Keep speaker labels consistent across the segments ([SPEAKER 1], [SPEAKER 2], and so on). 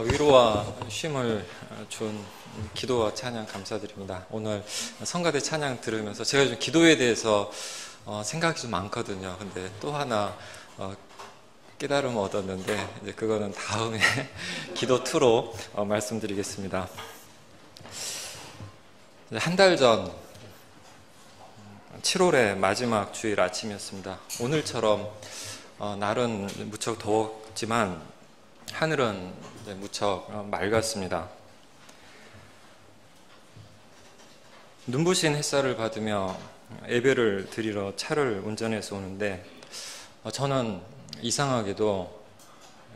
[SPEAKER 1] 위로와 쉼을 준 기도와 찬양 감사드립니다. 오늘 성가대 찬양 들으면서 제가 좀 기도에 대해서 생각이 좀 많거든요. 근데 또 하나 깨달음을 얻었는데 이제 그거는 다음에 기도 2로 말씀드리겠습니다. 한 달 전 7월의 마지막 주일 아침이었습니다. 오늘처럼 날은 무척 더웠지만 하늘은 무척 맑았습니다. 눈부신 햇살을 받으며 예배를 드리러 차를 운전해서 오는데 저는 이상하게도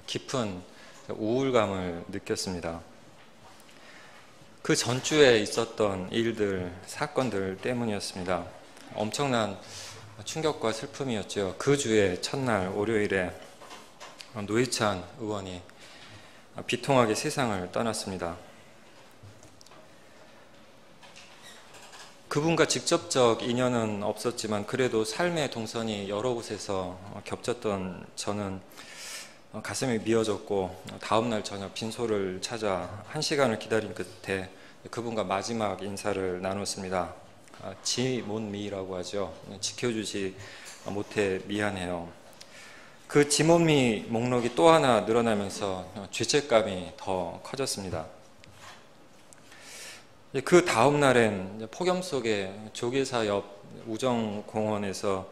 [SPEAKER 1] 깊은 우울감을 느꼈습니다. 그 전주에 있었던 일들, 사건들 때문이었습니다. 엄청난 충격과 슬픔이었죠. 그 주의 첫날 월요일에 노회찬 의원이 비통하게 세상을 떠났습니다. 그분과 직접적 인연은 없었지만 그래도 삶의 동선이 여러 곳에서 겹쳤던 저는 가슴이 미어졌고 다음날 저녁 빈소를 찾아 1시간을 기다린 끝에 그분과 마지막 인사를 나눴습니다. 지몬미라고 하죠. 지켜주지 못해 미안해요. 그 지몬미 목록이 또 하나 늘어나면서 죄책감이 더 커졌습니다. 그 다음 날엔 폭염 속에 조계사 옆 우정공원에서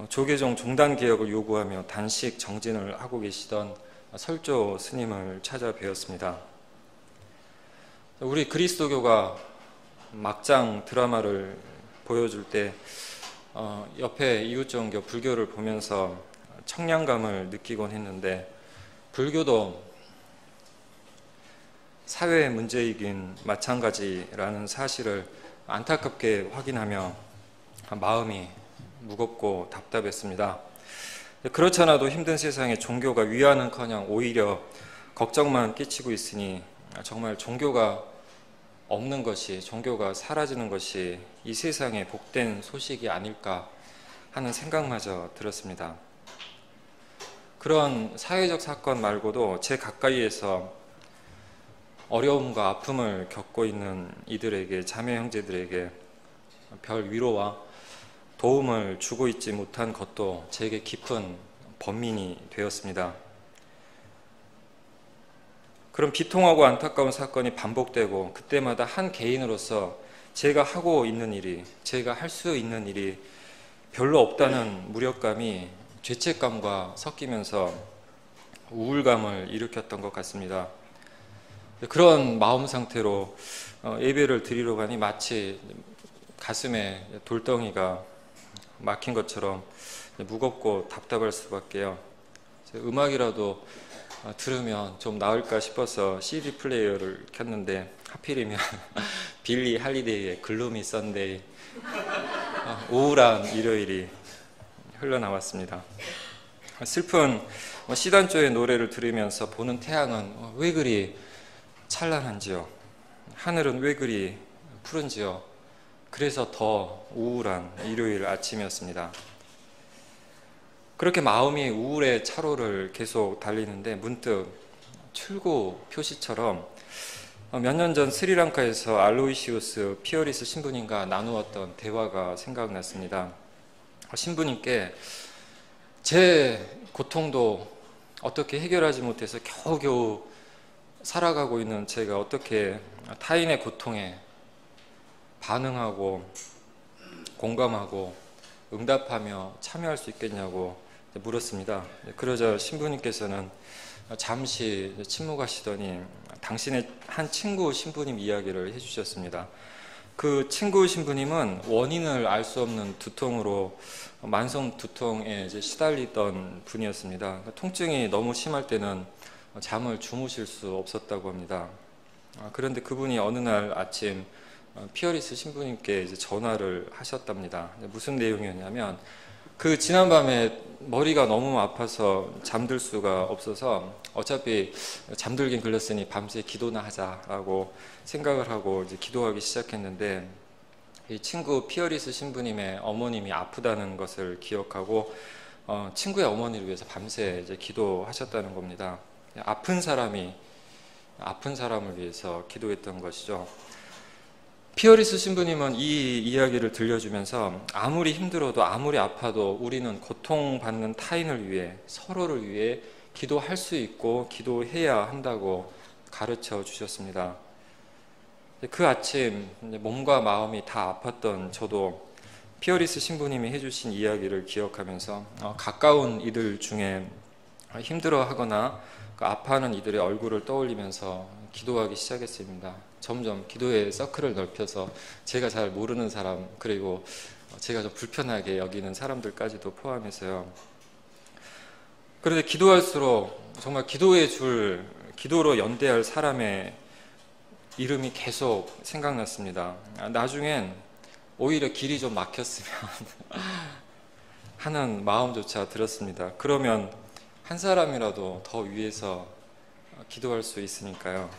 [SPEAKER 1] 조계종 종단 개혁을 요구하며 단식 정진을 하고 계시던 설조 스님을 찾아뵈었습니다. 우리 그리스도교가 막장 드라마를 보여줄 때 옆에 이웃종교 불교를 보면서 청량감을 느끼곤 했는데 불교도 사회의 문제이긴 마찬가지라는 사실을 안타깝게 확인하며 마음이 무겁고 답답했습니다. 그렇잖아도 힘든 세상에 종교가 위안은커녕 오히려 걱정만 끼치고 있으니 정말 종교가 없는 것이, 종교가 사라지는 것이 이 세상의 복된 소식이 아닐까 하는 생각마저 들었습니다. 그런 사회적 사건 말고도 제 가까이에서 어려움과 아픔을 겪고 있는 이들에게, 자매 형제들에게 별 위로와 도움을 주고 있지 못한 것도 제게 깊은 번민이 되었습니다. 그런 비통하고 안타까운 사건이 반복되고 그때마다 한 개인으로서 제가 하고 있는 일이, 제가 할 수 있는 일이 별로 없다는 무력감이 죄책감과 섞이면서 우울감을 일으켰던 것 같습니다. 그런 마음 상태로 예배를 드리러 가니 마치 가슴에 돌덩이가 막힌 것처럼 무겁고 답답할 수밖에요. 음악이라도 들으면 좀 나을까 싶어서 CD 플레이어를 켰는데 하필이면 빌리 할리데이의 글루미 선데이, 우울한 일요일이 흘러나왔습니다. 슬픈 시단조의 노래를 들으면서 보는 태양은 왜 그리 찬란한지요? 하늘은 왜 그리 푸른지요? 그래서 더 우울한 일요일 아침이었습니다. 그렇게 마음이 우울의 차로를 계속 달리는데 문득 출구 표시처럼 몇 년 전 스리랑카에서 알로이시우스 피어리스 신부님과 나누었던 대화가 생각났습니다. 신부님께 제 고통도 어떻게 해결하지 못해서 겨우겨우 살아가고 있는 제가 어떻게 타인의 고통에 반응하고 공감하고 응답하며 참여할 수 있겠냐고 물었습니다. 그러자 신부님께서는 잠시 침묵하시더니 당신의 한 친구 신부님 이야기를 해주셨습니다. 그 친구 신부님은 원인을 알 수 없는 두통으로 만성 두통에 시달리던 분이었습니다. 통증이 너무 심할 때는 잠을 주무실 수 없었다고 합니다. 그런데 그분이 어느 날 아침 피어리스 신부님께 전화를 하셨답니다. 무슨 내용이었냐면 그 지난밤에 머리가 너무 아파서 잠들 수가 없어서 어차피 잠들긴 글렀으니 밤새 기도나 하자라고 생각을 하고 기도하기 시작했는데 이 친구 피어리스 신부님의 어머님이 아프다는 것을 기억하고 친구의 어머니를 위해서 밤새 기도하셨다는 겁니다. 아픈 사람이 아픈 사람을 위해서 기도했던 것이죠. 피어리스 신부님은 이 이야기를 들려주면서 아무리 힘들어도 아무리 아파도 우리는 고통받는 타인을 위해, 서로를 위해 기도할 수 있고 기도해야 한다고 가르쳐 주셨습니다. 그 아침 몸과 마음이 다 아팠던 저도 피어리스 신부님이 해주신 이야기를 기억하면서 가까운 이들 중에 힘들어하거나 아파하는 이들의 얼굴을 떠올리면서 기도하기 시작했습니다. 점점 기도의 서클을 넓혀서 제가 잘 모르는 사람, 그리고 제가 좀 불편하게 여기는 사람들까지도 포함해서요. 그런데 기도할수록 정말 기도로 연대할 사람의 이름이 계속 생각났습니다. 나중엔 오히려 길이 좀 막혔으면 하는 마음조차 들었습니다. 그러면 한 사람이라도 더 위해서 기도할 수 있으니까요.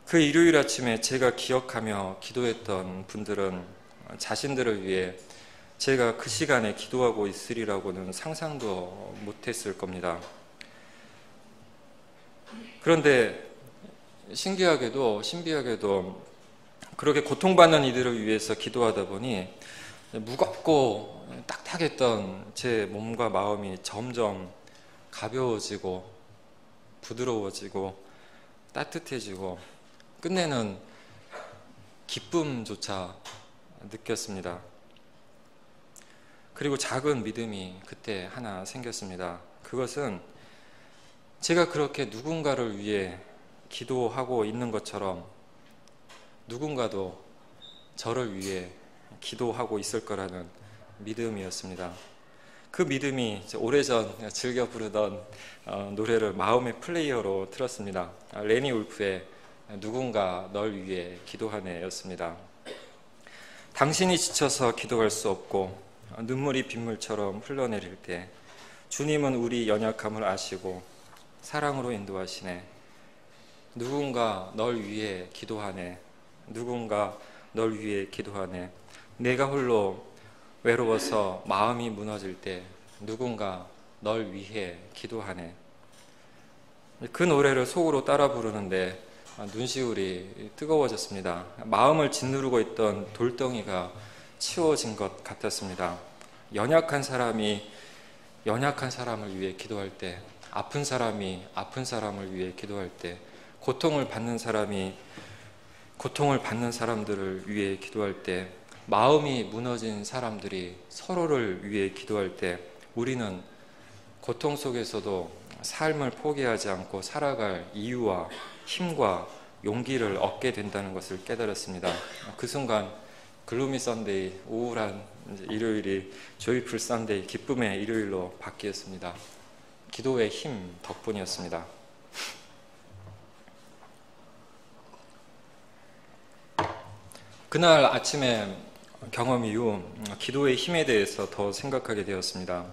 [SPEAKER 1] 그 일요일 아침에 제가 기억하며 기도했던 분들은 자신들을 위해 제가 그 시간에 기도하고 있으리라고는 상상도 못했을 겁니다. 그런데 신비하게도 그렇게 고통받는 이들을 위해서 기도하다 보니 무겁고 딱딱했던 제 몸과 마음이 점점 가벼워지고 부드러워지고 따뜻해지고 끝내는 기쁨조차 느꼈습니다. 그리고 작은 믿음이 그때 하나 생겼습니다. 그것은 제가 그렇게 누군가를 위해 기도하고 있는 것처럼 누군가도 저를 위해 기도하고 있을 거라는 믿음이었습니다. 그 믿음이 오래전 즐겨 부르던 노래를 마음의 플레이어로 틀었습니다. 레니 울프의 누군가 널 위해 기도하네 였습니다. 당신이 지쳐서 기도할 수 없고 눈물이 빗물처럼 흘러내릴 때 주님은 우리 연약함을 아시고 사랑으로 인도하시네. 누군가 널 위해 기도하네. 누군가 널 위해 기도하네. 내가 홀로 외로워서 마음이 무너질 때 누군가 널 위해 기도하네. 그 노래를 속으로 따라 부르는데 눈시울이 뜨거워졌습니다. 마음을 짓누르고 있던 돌덩이가 치워진 것 같았습니다. 연약한 사람이 연약한 사람을 위해 기도할 때, 아픈 사람이 아픈 사람을 위해 기도할 때, 고통을 받는 사람이 고통을 받는 사람들을 위해 기도할 때, 마음이 무너진 사람들이 서로를 위해 기도할 때 우리는 고통 속에서도 삶을 포기하지 않고 살아갈 이유와 힘과 용기를 얻게 된다는 것을 깨달았습니다. 그 순간 글루미 선데이, 우울한 일요일이 조이풀 선데이, 기쁨의 일요일로 바뀌었습니다. 기도의 힘 덕분이었습니다. 그날 아침에 경험 이후 기도의 힘에 대해서 더 생각하게 되었습니다.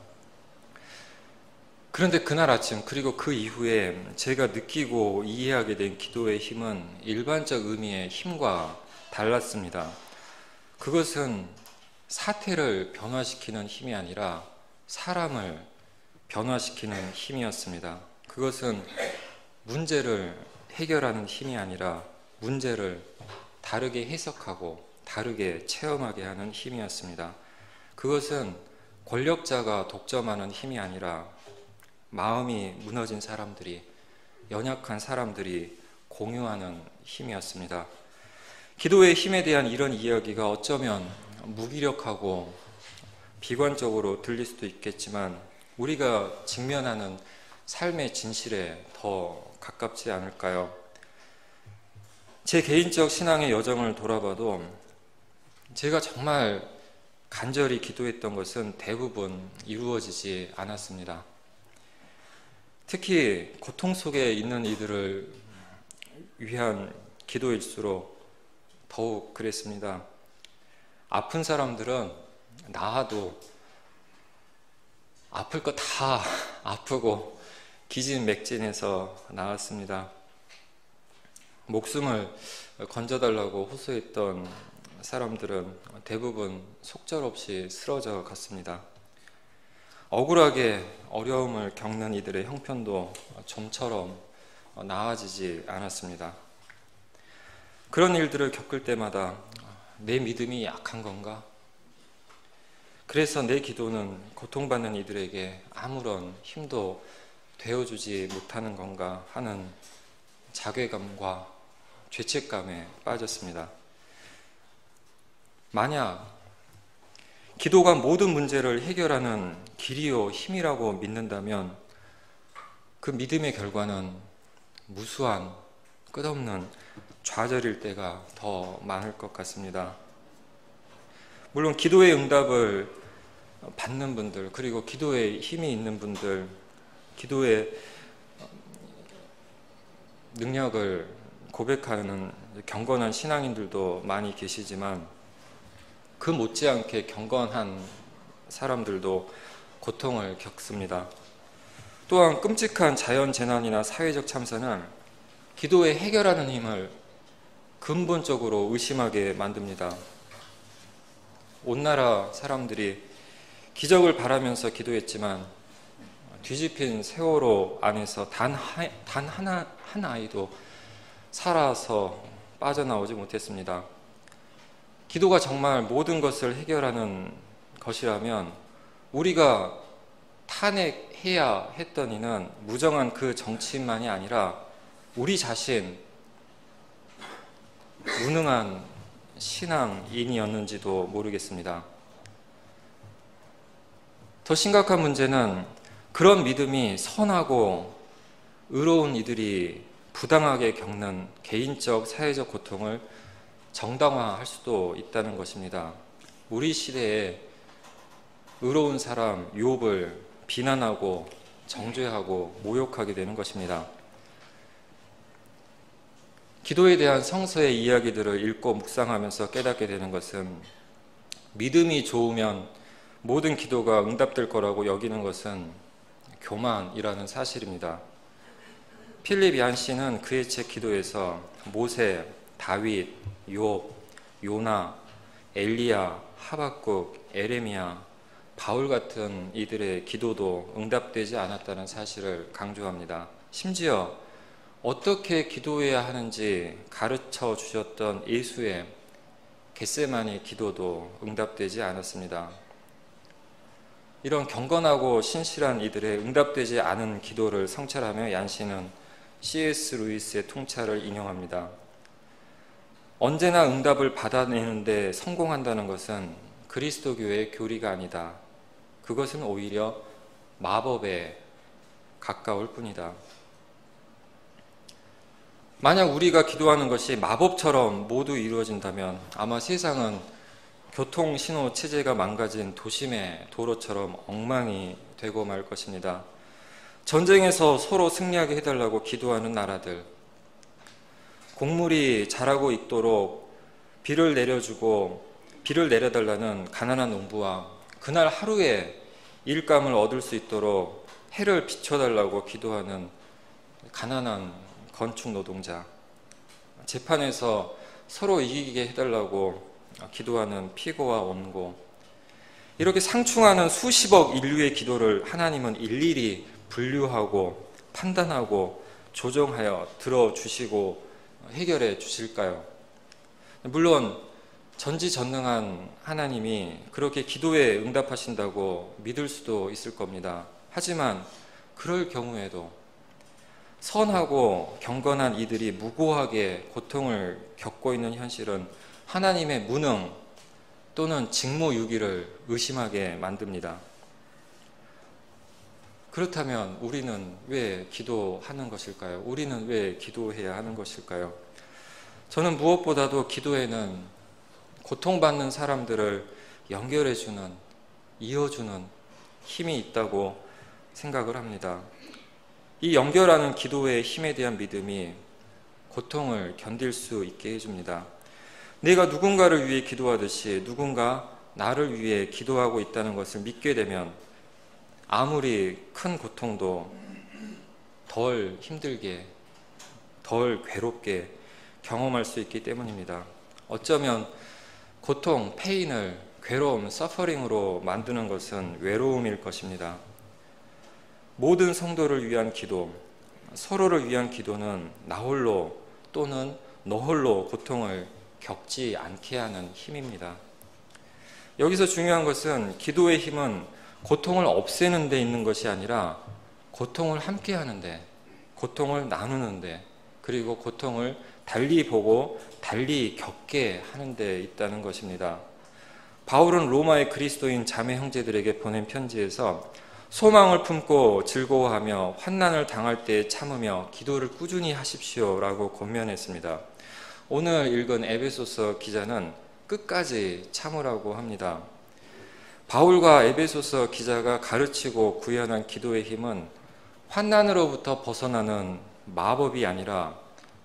[SPEAKER 1] 그런데 그날 아침 그리고 그 이후에 제가 느끼고 이해하게 된 기도의 힘은 일반적 의미의 힘과 달랐습니다. 그것은 사태를 변화시키는 힘이 아니라 사람을 변화시키는 힘이었습니다. 그것은 문제를 해결하는 힘이 아니라 문제를 다르게 해석하고 다르게 체험하게 하는 힘이었습니다. 그것은 권력자가 독점하는 힘이 아니라 마음이 무너진 사람들이, 연약한 사람들이 공유하는 힘이었습니다. 기도의 힘에 대한 이런 이야기가 어쩌면 무기력하고 비관적으로 들릴 수도 있겠지만 우리가 직면하는 삶의 진실에 더 가깝지 않을까요? 제 개인적 신앙의 여정을 돌아봐도 제가 정말 간절히 기도했던 것은 대부분 이루어지지 않았습니다. 특히 고통 속에 있는 이들을 위한 기도일수록 더욱 그랬습니다. 아픈 사람들은 나아도 아플 거 다 아프고 기진맥진해서 나았습니다. 목숨을 건져달라고 호소했던 사람들은 대부분 속절없이 쓰러져 갔습니다. 억울하게 어려움을 겪는 이들의 형편도 좀처럼 나아지지 않았습니다. 그런 일들을 겪을 때마다 내 믿음이 약한 건가? 그래서 내 기도는 고통받는 이들에게 아무런 힘도 되어주지 못하는 건가 하는 자괴감과 죄책감에 빠졌습니다. 만약 기도가 모든 문제를 해결하는 길이요 힘이라고 믿는다면 그 믿음의 결과는 무수한 끝없는 좌절일 때가 더 많을 것 같습니다. 물론 기도의 응답을 받는 분들, 그리고 기도에 힘이 있는 분들, 기도의 능력을 고백하는 경건한 신앙인들도 많이 계시지만 그 못지않게 경건한 사람들도 고통을 겪습니다. 또한 끔찍한 자연재난이나 사회적 참사는 기도에 해결하는 힘을 근본적으로 의심하게 만듭니다. 온 나라 사람들이 기적을 바라면서 기도했지만 뒤집힌 세월호 안에서 단 한 아이도 살아서 빠져나오지 못했습니다. 기도가 정말 모든 것을 해결하는 것이라면 우리가 탄핵해야 했던 이는 무정한 그 정치인만이 아니라 우리 자신 무능한 신앙인이었는지도 모르겠습니다. 더 심각한 문제는 그런 믿음이 선하고 의로운 이들이 부당하게 겪는 개인적 사회적 고통을 정당화할 수도 있다는 것입니다. 우리 시대에 의로운 사람 욥을 비난하고 정죄하고 모욕하게 되는 것입니다. 기도에 대한 성서의 이야기들을 읽고 묵상하면서 깨닫게 되는 것은 믿음이 좋으면 모든 기도가 응답될 거라고 여기는 것은 교만이라는 사실입니다. 필립 얀시는 그의 책 기도에서 모세, 다윗, 욥, 요나, 엘리야, 하박국, 에레미야, 바울 같은 이들의 기도도 응답되지 않았다는 사실을 강조합니다. 심지어 어떻게 기도해야 하는지 가르쳐 주셨던 예수의 겟세마네 기도도 응답되지 않았습니다. 이런 경건하고 신실한 이들의 응답되지 않은 기도를 성찰하며 얀시는 C.S. 루이스의 통찰을 인용합니다. 언제나 응답을 받아내는데 성공한다는 것은 그리스도교의 교리가 아니다. 그것은 오히려 마법에 가까울 뿐이다. 만약 우리가 기도하는 것이 마법처럼 모두 이루어진다면 아마 세상은 교통신호 체제가 망가진 도심의 도로처럼 엉망이 되고 말 것입니다. 전쟁에서 서로 승리하게 해달라고 기도하는 나라들, 곡물이 자라고 있도록 비를 내려달라는 가난한 농부와 그날 하루에 일감을 얻을 수 있도록 해를 비춰달라고 기도하는 가난한 건축 노동자, 재판에서 서로 이기게 해달라고 기도하는 피고와 원고, 이렇게 상충하는 수십억 인류의 기도를 하나님은 일일이 분류하고 판단하고 조정하여 들어주시고 해결해 주실까요? 물론 전지전능한 하나님이 그렇게 기도에 응답하신다고 믿을 수도 있을 겁니다. 하지만 그럴 경우에도 선하고 경건한 이들이 무고하게 고통을 겪고 있는 현실은 하나님의 무능 또는 직무유기를 의심하게 만듭니다. 그렇다면 우리는 왜 기도하는 것일까요? 우리는 왜 기도해야 하는 것일까요? 저는 무엇보다도 기도에는 고통받는 사람들을 연결해주는, 이어주는 힘이 있다고 생각을 합니다. 이 연결하는 기도의 힘에 대한 믿음이 고통을 견딜 수 있게 해줍니다. 내가 누군가를 위해 기도하듯이 누군가 나를 위해 기도하고 있다는 것을 믿게 되면 아무리 큰 고통도 덜 힘들게, 덜 괴롭게 경험할 수 있기 때문입니다. 어쩌면 고통, 페인을 괴로움, 서퍼링으로 만드는 것은 외로움일 것입니다. 모든 성도를 위한 기도, 서로를 위한 기도는 나 홀로 또는 너 홀로 고통을 겪지 않게 하는 힘입니다. 여기서 중요한 것은 기도의 힘은 고통을 없애는 데 있는 것이 아니라 고통을 함께 하는데, 고통을 나누는데, 그리고 고통을 달리 보고 달리 겪게 하는 데 있다는 것입니다. 바울은 로마의 그리스도인 자매 형제들에게 보낸 편지에서 소망을 품고 즐거워하며 환난을 당할 때 참으며 기도를 꾸준히 하십시오라고 권면했습니다. 오늘 읽은 에베소서 기자는 끝까지 참으라고 합니다. 바울과 에베소서 기자가 가르치고 구현한 기도의 힘은 환난으로부터 벗어나는 마법이 아니라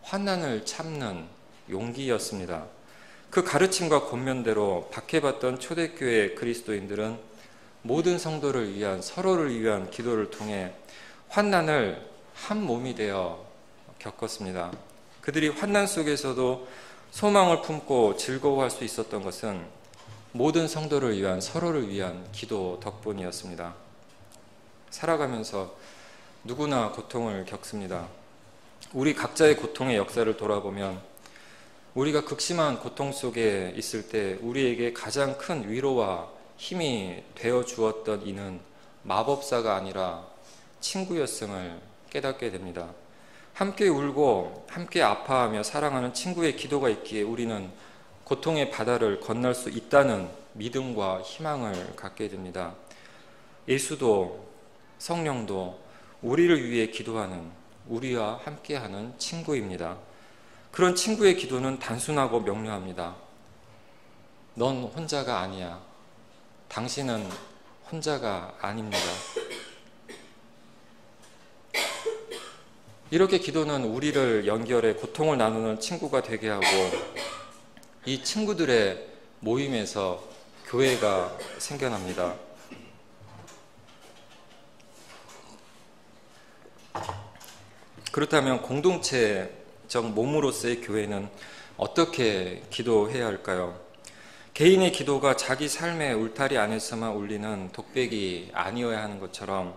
[SPEAKER 1] 환난을 참는 용기였습니다. 그 가르침과 권면대로 박해받던 초대교회 그리스도인들은 모든 성도를 위한, 서로를 위한 기도를 통해 환난을 한 몸이 되어 겪었습니다. 그들이 환난 속에서도 소망을 품고 즐거워할 수 있었던 것은 모든 성도를 위한, 서로를 위한 기도 덕분이었습니다. 살아가면서 누구나 고통을 겪습니다. 우리 각자의 고통의 역사를 돌아보면 우리가 극심한 고통 속에 있을 때 우리에게 가장 큰 위로와 힘이 되어 주었던 이는 마법사가 아니라 친구였음을 깨닫게 됩니다. 함께 울고 함께 아파하며 사랑하는 친구의 기도가 있기에 우리는 고통의 바다를 건널 수 있다는 믿음과 희망을 갖게 됩니다. 예수도 성령도 우리를 위해 기도하는, 우리와 함께하는 친구입니다. 그런 친구의 기도는 단순하고 명료합니다. 넌 혼자가 아니야. 당신은 혼자가 아닙니다. 이렇게 기도는 우리를 연결해 고통을 나누는 친구가 되게 하고 이 친구들의 모임에서 교회가 생겨납니다. 그렇다면 공동체적 몸으로서의 교회는 어떻게 기도해야 할까요? 개인의 기도가 자기 삶의 울타리 안에서만 울리는 독백이 아니어야 하는 것처럼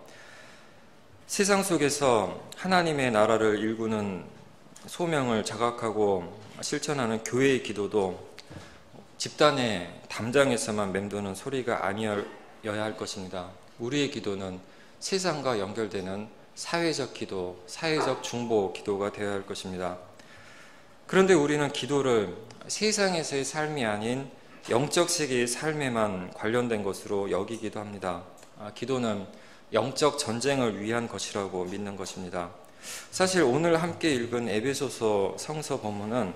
[SPEAKER 1] 세상 속에서 하나님의 나라를 일구는 소명을 자각하고 실천하는 교회의 기도도 집단의 담장에서만 맴도는 소리가 아니어야 할 것입니다. 우리의 기도는 세상과 연결되는 사회적 기도, 사회적 중보 기도가 되어야 할 것입니다. 그런데 우리는 기도를 세상에서의 삶이 아닌 영적 세계의 삶에만 관련된 것으로 여기기도 합니다. 기도는 영적 전쟁을 위한 것이라고 믿는 것입니다. 사실 오늘 함께 읽은 에베소서 성서 본문은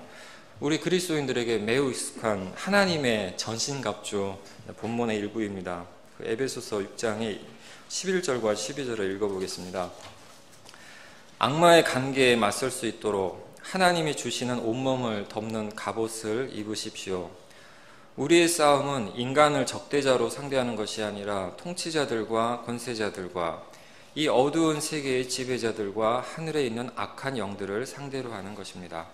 [SPEAKER 1] 우리 그리스도인들에게 매우 익숙한 하나님의 전신갑주 본문의 일부입니다. 에베소서 6장의 11절과 12절을 읽어보겠습니다. 악마의 관계에 맞설 수 있도록 하나님이 주시는 온몸을 덮는 갑옷을 입으십시오. 우리의 싸움은 인간을 적대자로 상대하는 것이 아니라 통치자들과 권세자들과 이 어두운 세계의 지배자들과 하늘에 있는 악한 영들을 상대로 하는 것입니다.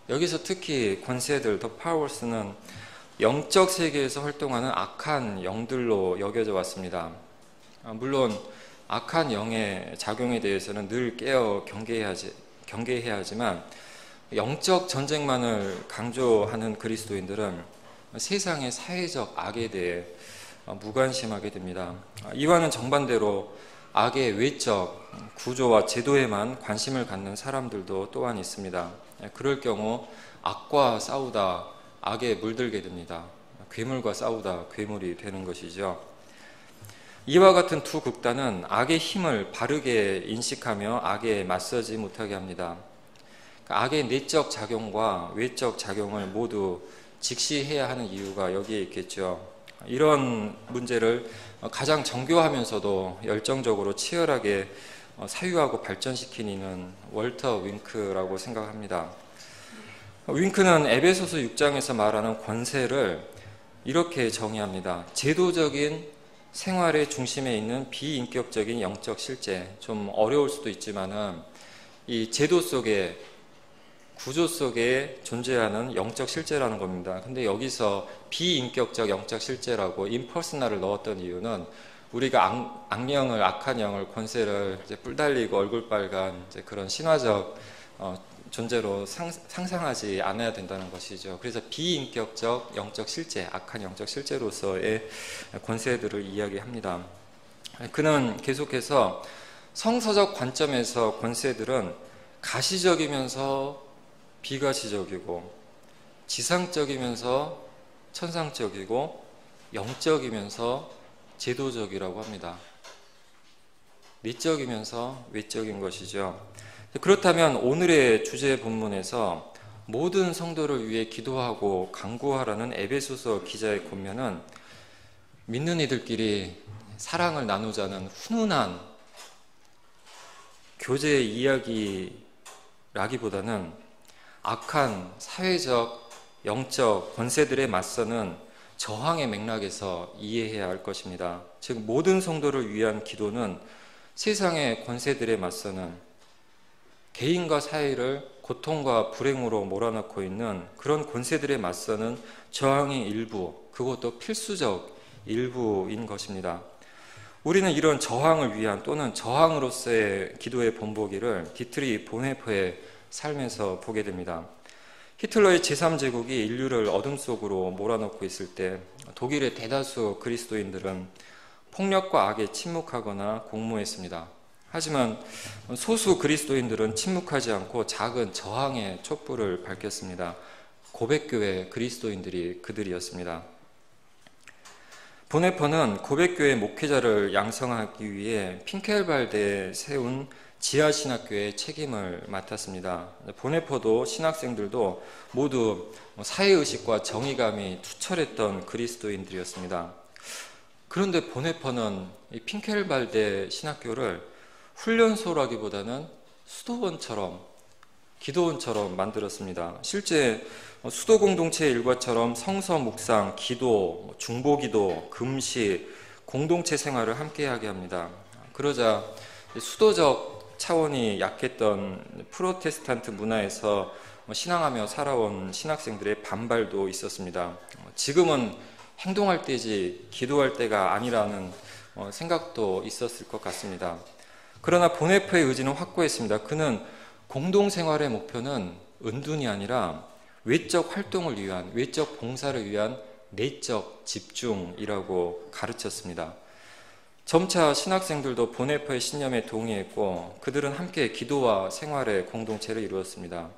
[SPEAKER 1] 여기서 특히 권세들, 더 파워스는 영적 세계에서 활동하는 악한 영들로 여겨져 왔습니다. 물론 악한 영의 작용에 대해서는 늘 깨어 경계해야 하지만 영적 전쟁만을 강조하는 그리스도인들은 세상의 사회적 악에 대해 무관심하게 됩니다. 이와는 정반대로 악의 외적 구조와 제도에만 관심을 갖는 사람들도 또한 있습니다. 그럴 경우 악과 싸우다 악에 물들게 됩니다. 괴물과 싸우다 괴물이 되는 것이죠. 이와 같은 두 극단은 악의 힘을 바르게 인식하며 악에 맞서지 못하게 합니다. 악의 내적 작용과 외적 작용을 모두 직시해야 하는 이유가 여기에 있겠죠. 이런 문제를 가장 정교하면서도 열정적으로 치열하게 사유하고 발전시킨 이는 월터 윙크라고 생각합니다. 윙크는 에베소서 6장에서 말하는 권세를 이렇게 정의합니다. 제도적인 생활의 중심에 있는 비인격적인 영적 실제, 좀 어려울 수도 있지만은 이 제도 속에 구조 속에 존재하는 영적 실제라는 겁니다. 근데 여기서 비인격적 영적 실제라고 임퍼스널을 넣었던 이유는 우리가 악령을, 악한 영을, 권세를 이제 뿔 달리고 얼굴 빨간 이제 그런 신화적 존재로 상상하지 않아야 된다는 것이죠. 그래서 비인격적 영적 실제, 악한 영적 실제로서의 권세들을 이야기합니다. 그는 계속해서 성서적 관점에서 권세들은 가시적이면서 비가시적이고 지상적이면서 천상적이고 영적이면서 제도적이라고 합니다. 내적이면서 외적인 것이죠. 그렇다면 오늘의 주제 본문에서 모든 성도를 위해 기도하고 간구하라는 에베소서 기자의 권면은 믿는 이들끼리 사랑을 나누자는 훈훈한 교제의 이야기라기보다는 악한 사회적, 영적 권세들에 맞서는 저항의 맥락에서 이해해야 할 것입니다. 즉 모든 성도를 위한 기도는 세상의 권세들에 맞서는 개인과 사회를 고통과 불행으로 몰아넣고 있는 그런 권세들에 맞서는 저항의 일부, 그것도 필수적 일부인 것입니다. 우리는 이런 저항을 위한 또는 저항으로서의 기도의 본보기를 디트리 보네퍼의 삶에서 보게 됩니다. 히틀러의 제3제국이 인류를 어둠 속으로 몰아넣고 있을 때 독일의 대다수 그리스도인들은 폭력과 악에 침묵하거나 공모했습니다. 하지만 소수 그리스도인들은 침묵하지 않고 작은 저항의 촛불을 밝혔습니다. 고백교회 그리스도인들이 그들이었습니다. 보네퍼는 고백교회 목회자를 양성하기 위해 핑켈발드에 세운 지하신학교의 책임을 맡았습니다. 보네퍼도 신학생들도 모두 사회의식과 정의감이 투철했던 그리스도인들이었습니다. 그런데 보네퍼는 이 핑켈발드 신학교를 훈련소라기보다는 수도원처럼, 기도원처럼 만들었습니다. 실제 수도 공동체의 일과처럼 성서 묵상, 기도, 중보기도, 금식, 공동체 생활을 함께하게 합니다. 그러자 수도적 차원이 약했던 프로테스탄트 문화에서 신앙하며 살아온 신학생들의 반발도 있었습니다. 지금은 행동할 때지 기도할 때가 아니라는 생각도 있었을 것 같습니다. 그러나 보네퍼의 의지는 확고했습니다. 그는 공동생활의 목표는 은둔이 아니라 외적 활동을 위한, 외적 봉사를 위한 내적 집중이라고 가르쳤습니다. 점차 신학생들도 보네퍼의 신념에 동의했고 그들은 함께 기도와 생활의 공동체를 이루었습니다.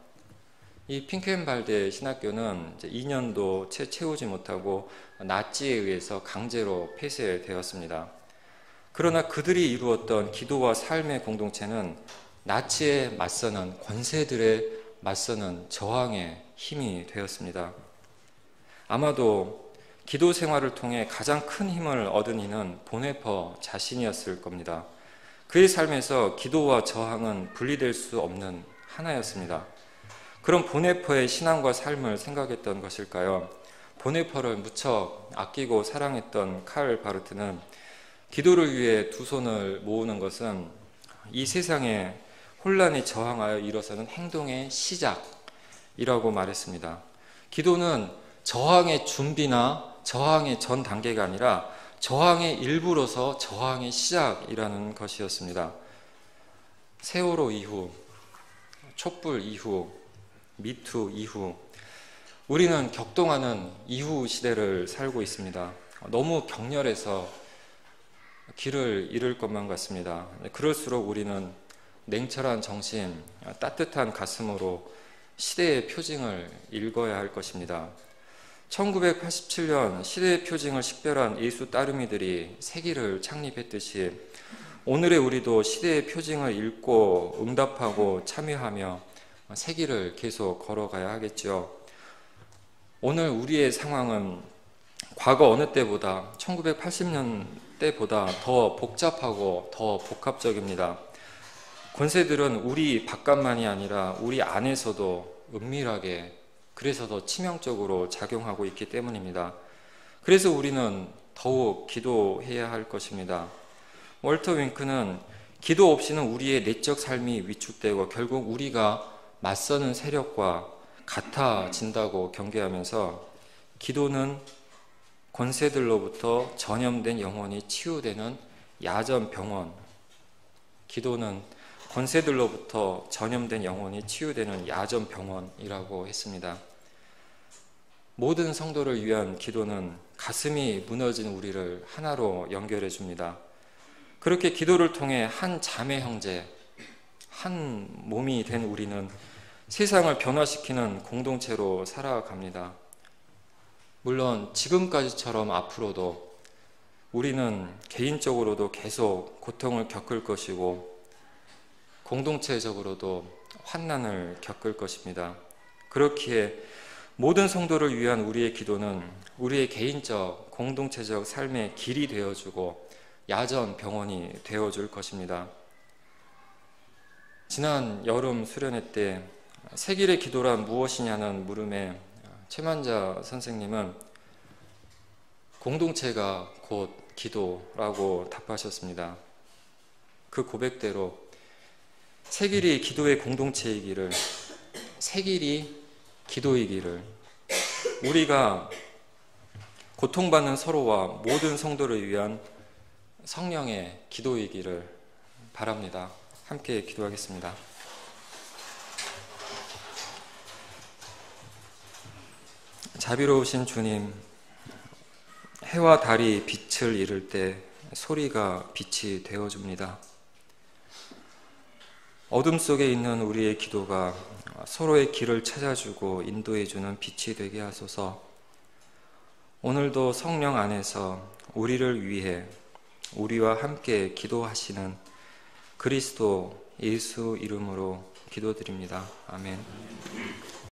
[SPEAKER 1] 이 핑켄발드 신학교는 2년도 채 채우지 못하고 나치에 의해서 강제로 폐쇄되었습니다. 그러나 그들이 이루었던 기도와 삶의 공동체는 나치에 맞서는 권세들에 맞서는 저항의 힘이 되었습니다. 아마도 기도 생활을 통해 가장 큰 힘을 얻은 이는 보네퍼 자신이었을 겁니다. 그의 삶에서 기도와 저항은 분리될 수 없는 하나였습니다. 그럼 보네퍼의 신앙과 삶을 생각했던 것일까요? 보네퍼를 무척 아끼고 사랑했던 칼 바르트는 기도를 위해 두 손을 모으는 것은 이 세상에 혼란에 저항하여 일어서는 행동의 시작이라고 말했습니다. 기도는 저항의 준비나 저항의 전 단계가 아니라 저항의 일부로서 저항의 시작이라는 것이었습니다. 세월호 이후, 촛불 이후, 미투 이후 우리는 격동하는 이후 시대를 살고 있습니다. 너무 격렬해서 길을 잃을 것만 같습니다. 그럴수록 우리는 냉철한 정신, 따뜻한 가슴으로 시대의 표징을 읽어야 할 것입니다. 1987년 시대의 표징을 식별한 예수 따르미들이 세기를 창립했듯이 오늘의 우리도 시대의 표징을 읽고 응답하고 참여하며 세기를 계속 걸어가야 하겠죠. 오늘 우리의 상황은 과거 어느 때보다 1980년대보다 더 복잡하고 더 복합적입니다. 권세들은 우리 바깥만이 아니라 우리 안에서도 은밀하게, 그래서 더 치명적으로 작용하고 있기 때문입니다. 그래서 우리는 더욱 기도해야 할 것입니다. 월터 윙크는 기도 없이는 우리의 내적 삶이 위축되고 결국 우리가 맞서는 세력과 같아진다고 경계하면서 기도는 권세들로부터 전염된 영혼이 치유되는 야전병원. 기도는 권세들로부터 전염된 영혼이 치유되는 야전병원이라고 했습니다. 모든 성도를 위한 기도는 가슴이 무너진 우리를 하나로 연결해 줍니다. 그렇게 기도를 통해 한 자매 형제, 한 몸이 된 우리는 세상을 변화시키는 공동체로 살아갑니다. 물론 지금까지처럼 앞으로도 우리는 개인적으로도 계속 고통을 겪을 것이고 공동체적으로도 환난을 겪을 것입니다. 그렇기에 모든 성도를 위한 우리의 기도는 우리의 개인적, 공동체적 삶의 길이 되어주고 야전 병원이 되어줄 것입니다. 지난 여름 수련회 때 세길의 기도란 무엇이냐는 물음에 최만자 선생님은 공동체가 곧 기도라고 답하셨습니다. 그 고백대로 세길이 기도의 공동체이기를, 세길이 기도이기를, 우리가 고통받는 서로와 모든 성도를 위한 성령의 기도이기를 바랍니다. 함께 기도하겠습니다. 자비로우신 주님, 해와 달이 빛을 잃을 때 소리가 빛이 되어줍니다. 어둠 속에 있는 우리의 기도가 서로의 길을 찾아주고 인도해주는 빛이 되게 하소서. 오늘도 성령 안에서 우리를 위해 우리와 함께 기도하시는 그리스도 예수 이름으로 기도드립니다. 아멘.